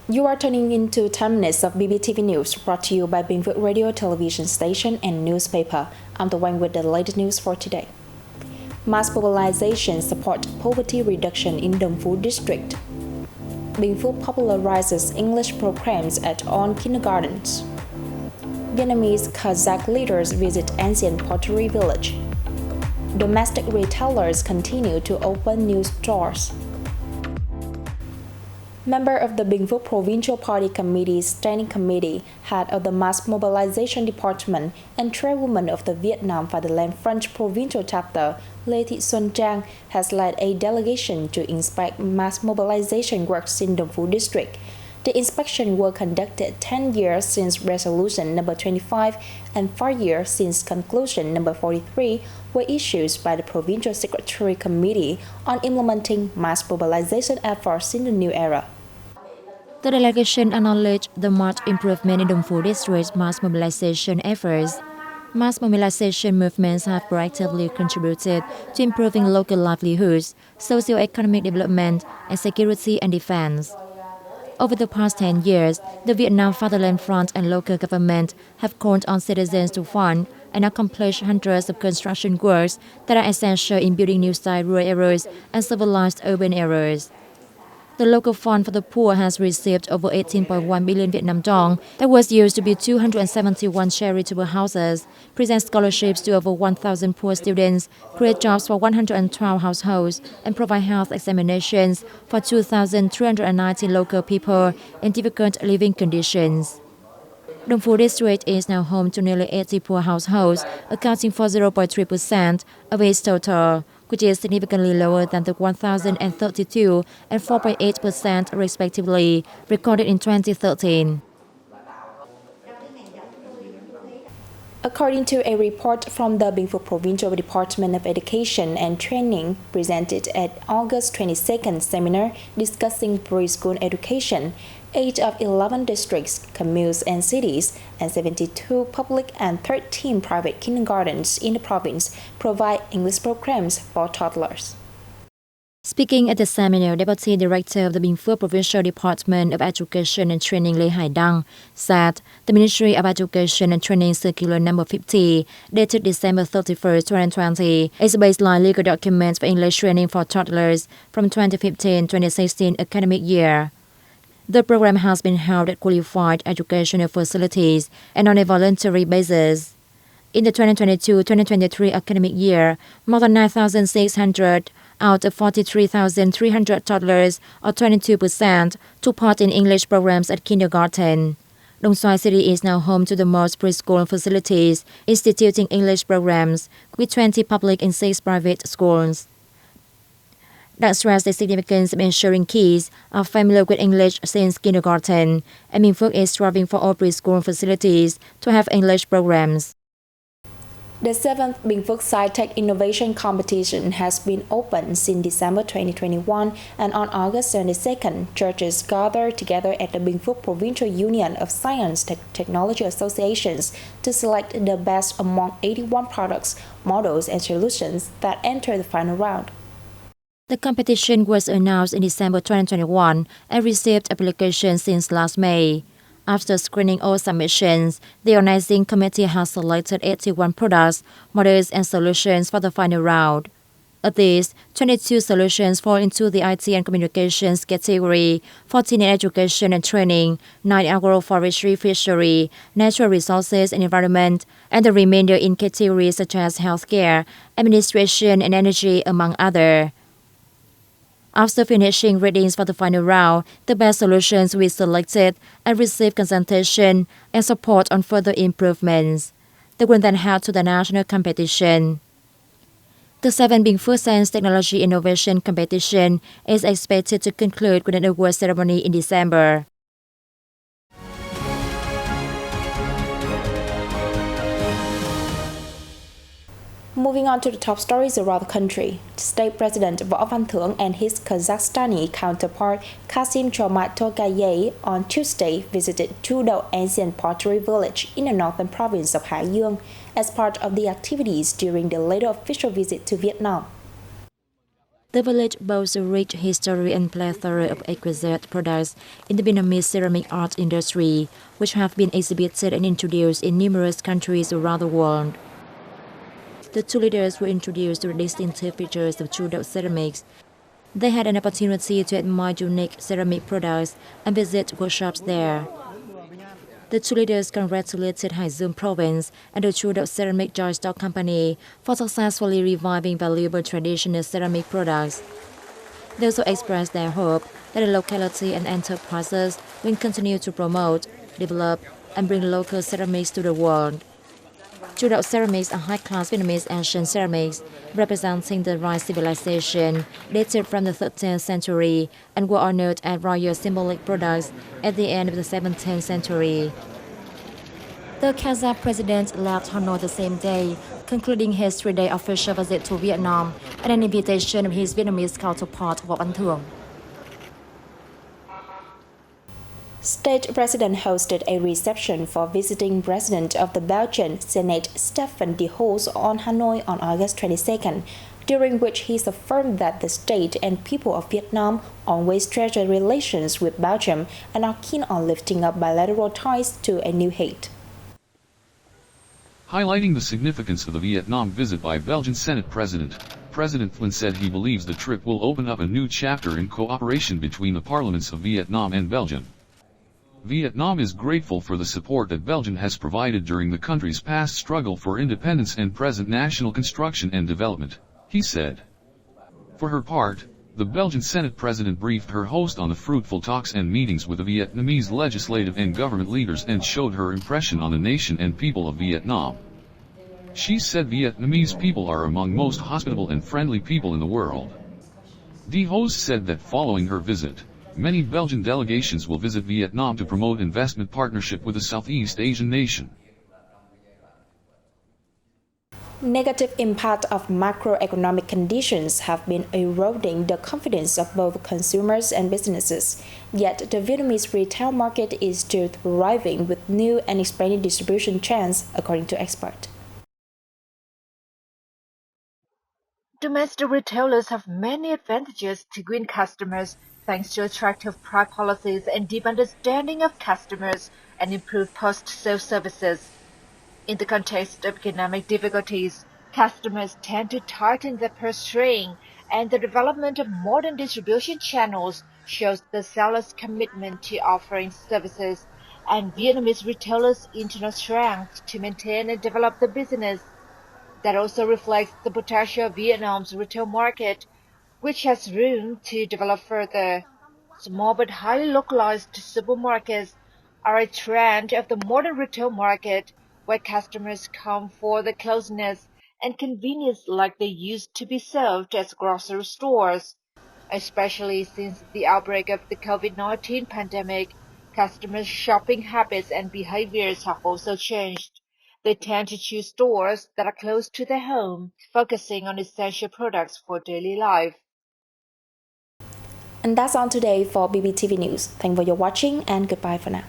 You are tuning into 10 minutes of BPTV News brought to you by Binh Phuoc Radio, television station and newspaper. I'm the one with the latest news for today. Mass mobilization support poverty reduction in Binh Phuoc district. Binh Phuoc popularises English programs at all kindergartens. Vietnamese Kazakh leaders visit ancient pottery village. Domestic retailers continue to open new stores. Member of the Binh Phuoc Provincial Party Committee's Standing Committee, head of the Mass Mobilization Department, and chairwoman of the Vietnam Fatherland French Provincial Chapter, Lê Thị Xuân Trang, has led a delegation to inspect mass mobilization works in Binh Phuoc district. The inspection were conducted 10 years since Resolution number 25 and 4 years since Conclusion number 43 were issued by the Provincial Secretary Committee on implementing mass mobilization efforts in the new era. The delegation acknowledged the marked improvement in Binh Phuoc district's mass mobilization efforts. Mass mobilization movements have proactively contributed to improving local livelihoods, socio-economic development, and security and defense. Over the past 10 years, the Vietnam Fatherland Front and local government have called on citizens to fund and accomplish hundreds of construction works that are essential in building new-style rural areas and civilized urban areas. The local fund for the poor has received over 18.1 billion Vietnam dong that was used to build 271 charitable houses, present scholarships to over 1,000 poor students, create jobs for 112 households, and provide health examinations for 2,390 local people in difficult living conditions. Binh Phuoc district is now home to nearly 80 poor households, accounting for 0.3% of its total, which is significantly lower than the 1,032 and 4.8% respectively recorded in 2013. According to a report from the Binh Phuoc Provincial Department of Education and Training presented at August 22nd seminar discussing preschool education, 8 of 11 districts, communes and cities, and 72 public and 13 private kindergartens in the province provide English programs for toddlers. Speaking at the seminar, Deputy Director of the Binh Phuoc Provincial Department of Education and Training Lê Hải Đăng said the Ministry of Education and Training Circular number 50, dated December 31st, 2020, is a baseline legal document for English training for toddlers from 2015-2016 academic year. The program has been held at qualified educational facilities and on a voluntary basis. In the 2022-2023 academic year, more than 9,600 out of 43,300 toddlers, or 22%, took part in English programs at kindergarten. Đồng Xoài City is now home to the most preschool facilities instituting English programs, with 20 public and 6 private schools. That stressed the significance of ensuring kids are familiar with English since kindergarten, and Binh Phuoc is striving for all preschool facilities to have English programs. The 7th Binh Phuoc Sci-Tech Innovation Competition has been open since December 2021, and on August 22nd, judges gathered together at the Binh Phuoc Provincial Union of Science Technology Associations to select the best among 81 products, models, and solutions that enter the final round. The competition was announced in December 2021 and received applications since last May. After screening all submissions, the organizing committee has selected 81 products, models, and solutions for the final round. Of these, 22 solutions fall into the IT and communications category, 14 in education and training, 9 agroforestry, fishery, natural resources and environment, and the remainder in categories such as healthcare, administration, and energy, among others. After finishing readings for the final round, the best solutions were selected and received consultation and support on further improvements. They will then head to the national competition. The 7th Binh Phuoc Science Technology Innovation Competition is expected to conclude with an award ceremony in December. Moving on to the top stories around the country, State President Võ Văn Thưởng and his Kazakhstani counterpart Kasim Jomart Tokayev on Tuesday visited Tudor ancient pottery village in the northern province of Hải Dương as part of the activities during the later official visit to Vietnam. The village boasts a rich history and plethora of exquisite products in the Vietnamese ceramic art industry, which have been exhibited and introduced in numerous countries around the world. The two leaders were introduced to the distinctive features of Chu Dậu ceramics. They had an opportunity to admire unique ceramic products and visit workshops there. The two leaders congratulated Hải Dương province and the Chu Dậu Ceramic Joint Stock Company for successfully reviving valuable traditional ceramic products. They also expressed their hope that the locality and enterprises will continue to promote, develop, and bring local ceramics to the world. Chu Dậu ceramics are high-class Vietnamese ancient ceramics representing the Rai civilization dated from the 13th century and were honored as royal symbolic products at the end of the 17th century. The Kazakh president left Hanoi the same day, concluding his 3-day official visit to Vietnam at an invitation of his Vietnamese counterpart Võ Văn Thưởng. State President hosted a reception for visiting President of the Belgian Senate Stefan de Hoos on Hanoi on August 22nd, during which he affirmed that the state and people of Vietnam always treasure relations with Belgium and are keen on lifting up bilateral ties to a new height. Highlighting the significance of the Vietnam visit by Belgian Senate President, President Flynn said he believes the trip will open up a new chapter in cooperation between the parliaments of Vietnam and Belgium. Vietnam is grateful for the support that Belgium has provided during the country's past struggle for independence and present national construction and development, he said. For her part, the Belgian Senate President briefed her host on the fruitful talks and meetings with the Vietnamese legislative and government leaders and showed her impression on the nation and people of Vietnam. She said Vietnamese people are among most hospitable and friendly people in the world. De Hoos said that following her visit, many Belgian delegations will visit Vietnam to promote investment partnership with the Southeast Asian nation. Negative impact of macroeconomic conditions have been eroding the confidence of both consumers and businesses. Yet the Vietnamese retail market is still thriving with new and expanding distribution channels, according to experts. Domestic retailers have many advantages to win customers thanks to attractive product policies and deep understanding of customers and improved post-sale services. In the context of economic difficulties, customers tend to tighten their purse string, and the development of modern distribution channels shows the sellers' commitment to offering services and Vietnamese retailers' internal strength to maintain and develop the business. That also reflects the potential of Vietnam's retail market, which has room to develop further. Small but highly localized supermarkets are a trend of the modern retail market, where customers come for the closeness and convenience like they used to be served as grocery stores. Especially since the outbreak of the COVID-19 pandemic, customers' shopping habits and behaviors have also changed. They tend to choose stores that are close to their home, focusing on essential products for daily life. And that's all today for BPTV News. Thank you for your watching and goodbye for now.